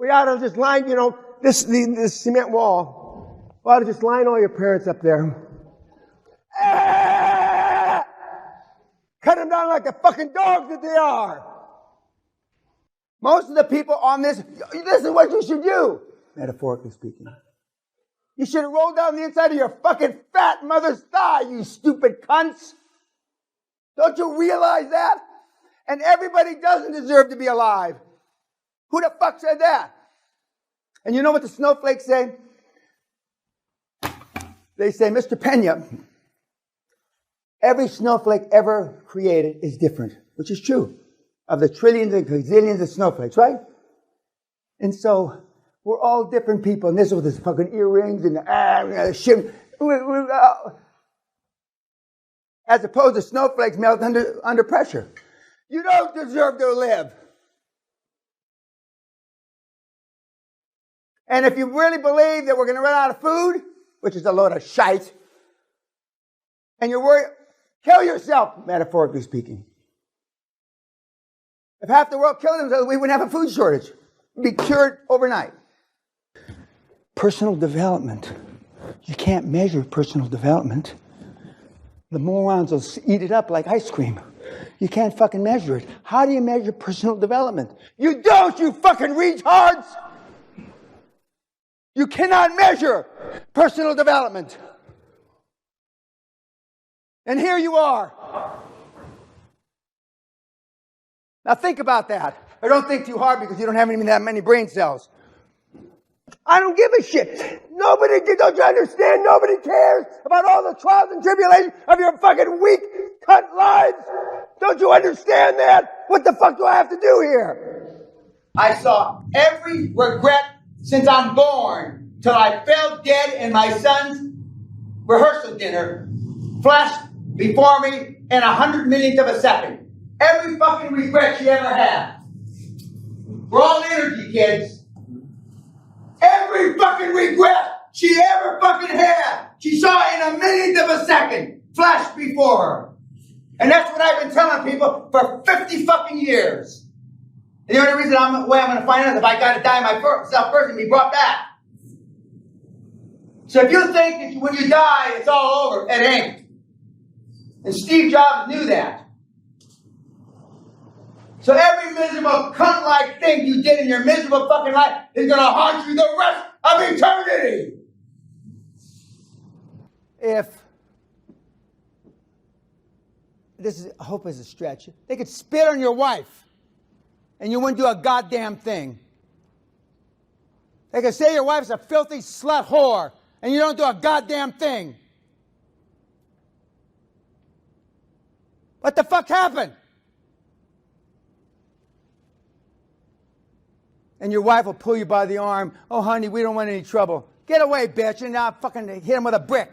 We ought to just line, this cement wall. We ought to just line all your parents up there. Ah! Cut them down like the fucking dogs that they are. Most of the people on this is what you should do, metaphorically speaking. You should have rolled down the inside of your fucking fat mother's thigh, you stupid cunts. Don't you realize that? And everybody doesn't deserve to be alive. Who the fuck said that? And you know what the snowflakes say? They say, Mr. Peña, every snowflake ever created is different, which is true. Of the trillions and gazillions of snowflakes, right? And so, we're all different people. And this with his fucking earrings and the shit. As opposed to snowflakes melt under pressure. You don't deserve to live. And if you really believe that we're going to run out of food, which is a load of shite, and you're worried, kill yourself, metaphorically speaking. If half the world killed themselves, we wouldn't have a food shortage. We'd be cured overnight. Personal development. You can't measure personal development. The morons will eat it up like ice cream. You can't fucking measure it. How do you measure personal development? You don't, you fucking retards! You cannot measure personal development. And here you are. Now think about that. Or don't think too hard because you don't have even that many brain cells. I don't give a shit. Nobody, don't you understand? Nobody cares about all the trials and tribulations of your fucking weak, cunt lives. Don't you understand that? What the fuck do I have to do here? I saw every regret since I'm born till I fell dead in my son's rehearsal dinner flashed before me in 100 millionth of a second. Every fucking regret she ever had. We're all energy, kids. Every fucking regret she ever fucking had, she saw in a millionth of a second flash before her. And that's what I've been telling people for 50 fucking years. And the only reason I'm going to find out is if I got to die myself first and be brought back. So if you think that when you die it's all over, it ain't. And Steve Jobs knew that. So every miserable cunt-like thing you did in your miserable fucking life is going to haunt you the rest of eternity. I hope is a stretch, they could spit on your wife and you wouldn't do a goddamn thing. They could say your wife's a filthy slut whore and you don't do a goddamn thing. What the fuck happened? And your wife will pull you by the arm. Oh, honey, we don't want any trouble. Get away, bitch. And now fucking hit him with a brick.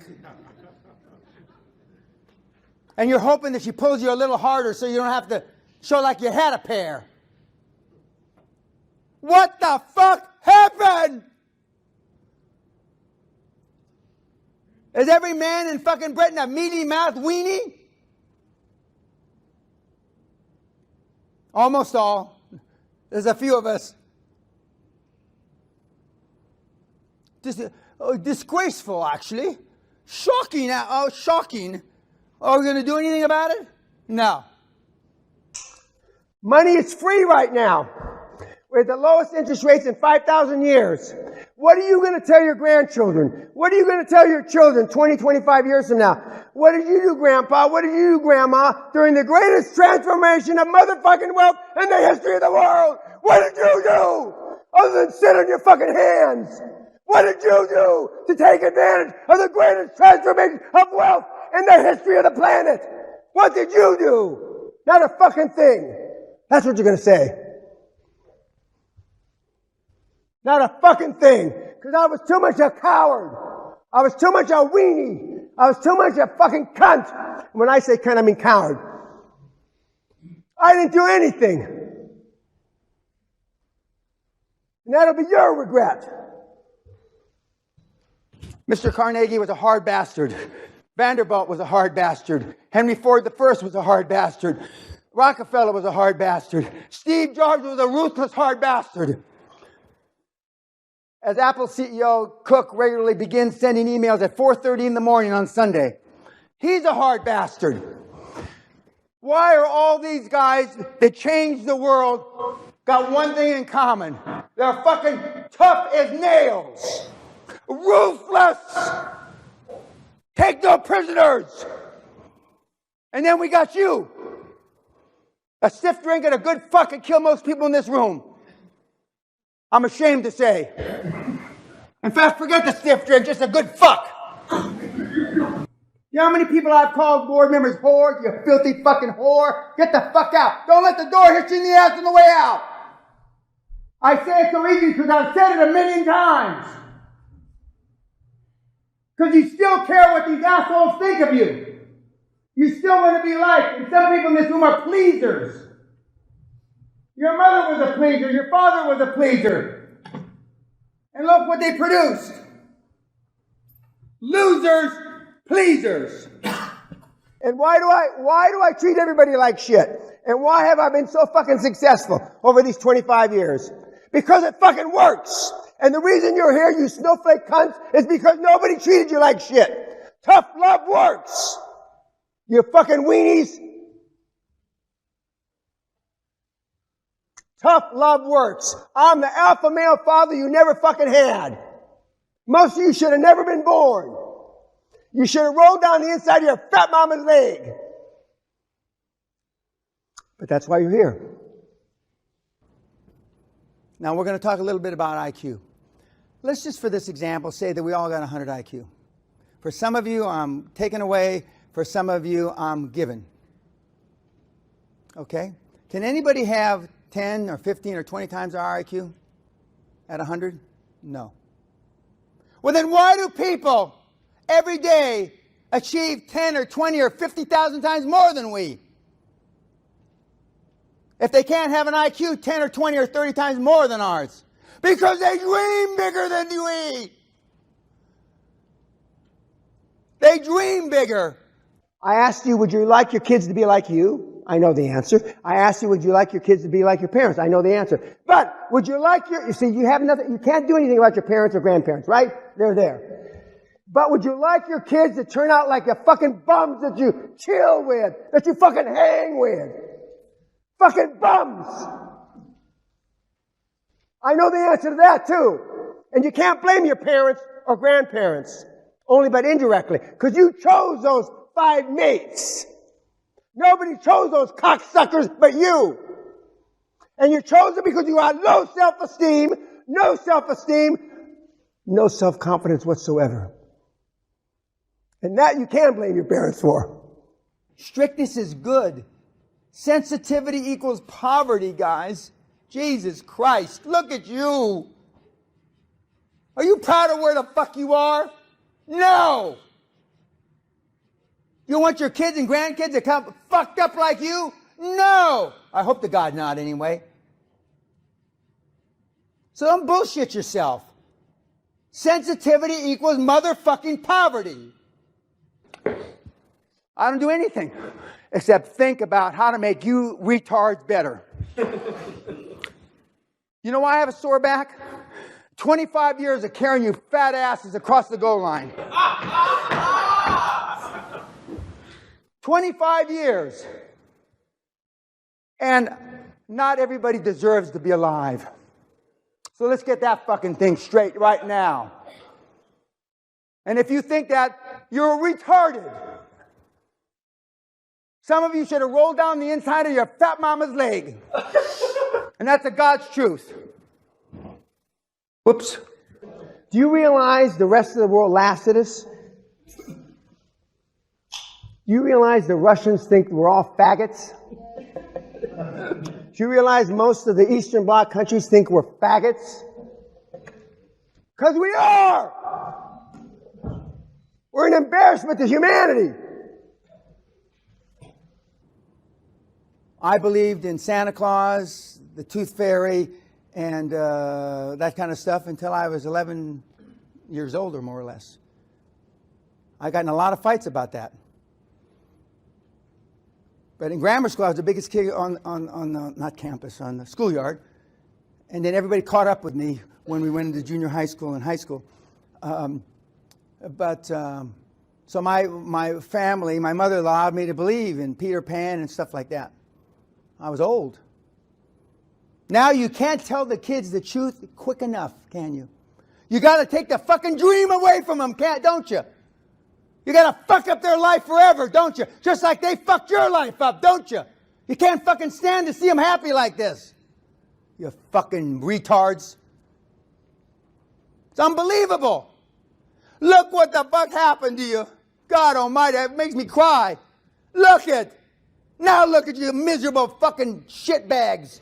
And you're hoping that she pulls you a little harder so you don't have to show like you had a pair. What the fuck happened? Is every man in fucking Britain a mealy-mouthed weenie? Almost all. There's a few of us. Disgraceful, actually. Shocking. Oh, shocking. Are we going to do anything about it? No. Money is free right now. We're at the lowest interest rates in 5,000 years. What are you going to tell your grandchildren? What are you going to tell your children 20, 25 years from now? What did you do, Grandpa? What did you do, Grandma, during the greatest transformation of motherfucking wealth in the history of the world? What did you do? Other than sit on your fucking hands. What did you do to take advantage of the greatest transformation of wealth in the history of the planet? What did you do? Not a fucking thing. That's what you're going to say. Not a fucking thing. Because I was too much a coward. I was too much a weenie. I was too much a fucking cunt. When I say cunt, I mean coward. I didn't do anything. And that'll be your regret. Mr. Carnegie was a hard bastard. Vanderbilt was a hard bastard. Henry Ford I was a hard bastard. Rockefeller was a hard bastard. Steve Jobs was a ruthless hard bastard. as Apple CEO Cook regularly begins sending emails at 4:30 in the morning on Sunday. He's a hard bastard. Why are all these guys that changed the world got one thing in common? They're fucking tough as nails. Ruthless. Take no prisoners. And then we got you. A stiff drink and a good fuck can kill most people in this room. I'm ashamed to say. In fact, forget the stiff drink, just a good fuck. You know how many people I've called board members whores? You filthy fucking whore. Get the fuck out. Don't let the door hit you in the ass on the way out. I say it so easy because I've said it a million times. Because you still care what these assholes think of you. You still want to be liked. And some people in this room are pleasers. Your mother was a pleaser. Your father was a pleaser. And look what they produced. Losers, pleasers. And why do I treat everybody like shit? And why have I been so fucking successful over these 25 years? Because it fucking works. And the reason you're here, you snowflake cunts, is because nobody treated you like shit. Tough love works. You fucking weenies. Tough love works. I'm the alpha male father you never fucking had. Most of you should have never been born. You should have rolled down the inside of your fat mama's leg. But that's why you're here. Now we're going to talk a little bit about IQ. Let's just, for this example, say that we all got 100 IQ. For some of you, I'm taken away. For some of you, I'm given. Okay? Can anybody have 10 or 15 or 20 times our IQ at 100? No. Well, then why do people every day achieve 10 or 20 or 50,000 times more than we? If they can't have an IQ 10 or 20 or 30 times more than ours. Because they dream bigger than we. They dream bigger. I asked you, would you like your kids to be like you? I know the answer. I asked you, would you like your kids to be like your parents? I know the answer. But would you like you see, you have nothing, you can't do anything about your parents or grandparents, right? They're there. But would you like your kids to turn out like the fucking bums that you chill with, that you fucking hang with? Fucking bums! I know the answer to that too. And you can't blame your parents or grandparents, only but indirectly, because you chose those 5 mates. Nobody chose those cocksuckers but you. And you chose them because you had low self-esteem, no self-confidence whatsoever. And that you can blame your parents for. Strictness is good. Sensitivity equals poverty, guys. Jesus Christ, look at you. Are you proud of where the fuck you are? No. You want your kids and grandkids to come fucked up like you? No. I hope to God not, anyway. So don't bullshit yourself. Sensitivity equals motherfucking poverty. I don't do anything except think about how to make you retards better. You know why I have a sore back? 25 years of carrying you fat asses across the goal line. 25 years. And not everybody deserves to be alive. So let's get that fucking thing straight right now. And if you think that, you're retarded. Some of you should have rolled down the inside of your fat mama's leg. And that's the God's truth. Whoops. Do you realize the rest of the world laughs at us? Do you realize the Russians think we're all faggots? Do you realize most of the Eastern Bloc countries think we're faggots? Because we are! We're an embarrassment to humanity. I believed in Santa Claus, the Tooth Fairy, and that kind of stuff until I was 11 years older, more or less. I got in a lot of fights about that. But in grammar school, I was the biggest kid on not campus, on the schoolyard. And then everybody caught up with me when we went into junior high school and high school. So my family, my mother allowed me to believe in Peter Pan and stuff like that. I was old. Now you can't tell the kids the truth quick enough, can you? You got to take the fucking dream away from them, don't you? You got to fuck up their life forever, don't you? Just like they fucked your life up, don't you? You can't fucking stand to see them happy like this. You fucking retards. It's unbelievable. Look what the fuck happened to you. God almighty, it makes me cry. Look at. Now look at you miserable fucking shitbags.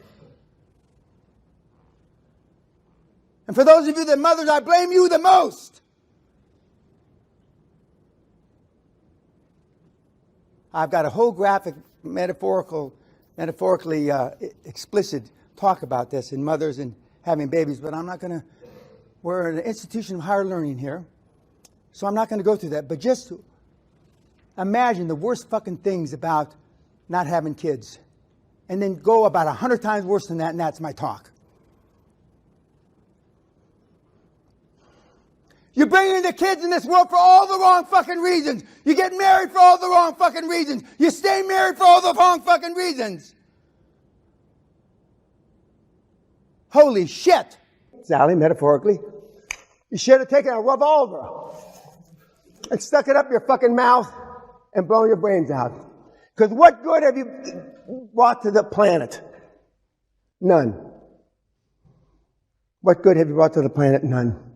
And for those of you that mothers, I blame you the most. I've got a whole graphic, metaphorically explicit talk about this in mothers and having babies, but I'm not going to. We're an institution of higher learning here, so I'm not going to go through that. But just imagine the worst fucking things about not having kids, and then go about 100 times worse than that, and that's my talk. You're bringing the kids in this world for all the wrong fucking reasons. You get married for all the wrong fucking reasons. You stay married for all the wrong fucking reasons. Holy shit. Sally, metaphorically, you should have taken a revolver and stuck it up your fucking mouth and blown your brains out. Because what good have you brought to the planet? None. What good have you brought to the planet? None.